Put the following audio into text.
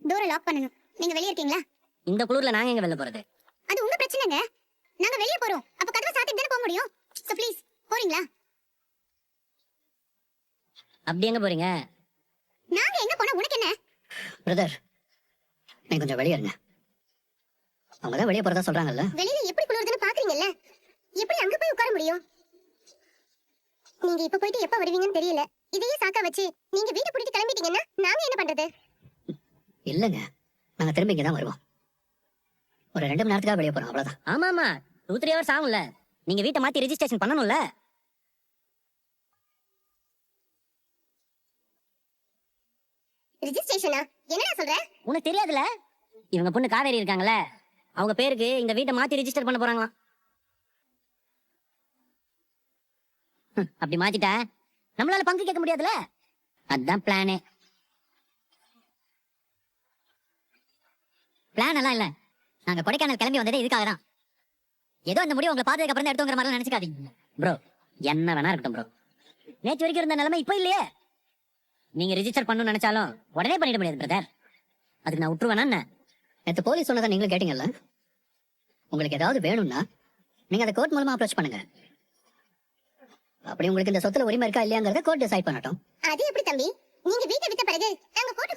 டோரை லாக் பண்ணனும். நீங்க வெளிய இருக்கீங்களா? இந்த குளிர்ல நாங்க எங்க வெளிய போறது? அது உங்க பிரச்சனைங்க. நாங்க வெளிய போறோம். அப்ப கதவை சாத்திட்டு தான போக முடியும். சோ ப்ளீஸ் போறீங்களா? அப்படி எங்க போறீங்க? நாங்க எங்க போனா உனக்கு என்ன? பிரதர், நீங்க கொஞ்சம் வெளிய இருங்க. அவங்க தான் வெளிய போறதா சொல்றாங்கல்ல. வெளியில எப்படி குளிருதுன்னு பாக்குறீங்கல்ல. எப்படி அங்க போய் உட்கார முடியும்? நீங்க இப்ப போயிட்டு எப்ப வருவீங்கன்னு தெரியல. இதையே சாக்கா வச்சு நீங்க வீட்டை பூட்டிட்டு கிளம்பிட்டீங்கன்னா நாங்க என்ன பண்றது? இல்லங்க, நாங்க திரும்பி இங்க தான் வருவோம். ஒரு 2 மணி நேரத்துக்காக வெளிய போறோம், அவ்வளவுதான். ஆமா 2-3 ஹவர்ஸ் ஆகும்ல. நீங்க வீட்டை மாத்தி ரெஜிஸ்ட்ரேஷன் பண்ணணும்ல. ரெஜிஸ்ட்ரேஷனா? என்னடா சொல்ற? உனக்கு தெரியாதுல? இவங்க பொண்ணு காவேரி இருக்காங்கல்ல, அவங்க பேருக்கு இந்த வீட்டை மாத்தி ரெஜிஸ்டர் பண்ண போறாங்களாம். அப்படி மாத்திட்டா நம்மளால பங்கு கேட்க முடியாதுல. அதான் பிளானே. பிளான் எல்லாம் இல்ல. நாங்க கொடைக்கானல் கிளம்பி வந்ததே இதுக்காக தான். ஏதோ இந்த முடிவு உங்களை பார்த்ததுக்கு அப்புறம் தான் எடுத்துங்கிற மாதிரி நினைச்சுக்காதீங்க. ப்ரோ, என்ன வேணா இருக்கட்டும் ப்ரோ. நேற்று வரைக்கும் இருந்த நிலைமை இப்போ இல்லையே. நீங்க ரெஜிஸ்டர் பண்ணணும்னு நினைச்சாலும் உடனே பண்ணிட முடியாது பிரதர். அதுக்கு நான் விட்டுருவேனா என்ன? நேற்று போலீஸ் சொன்னதை நீங்களும் கேட்டீங்கல்ல. உங்களுக்கு ஏதாவது வேணும்னா நீங்க அதை கோர்ட் மூலமா அப்ரோச் பண்ணுங்க. அப்படி உங்களுக்கு இந்த சொத்துல உரிமை இருக்கா இல்லையாங்கிறத கோர்ட் டிசைட் பண்ணட்டும். அது எப்படி தம்பி? நீங்க வீட்டை விட்ட பிறகு நாங்க கோர்ட்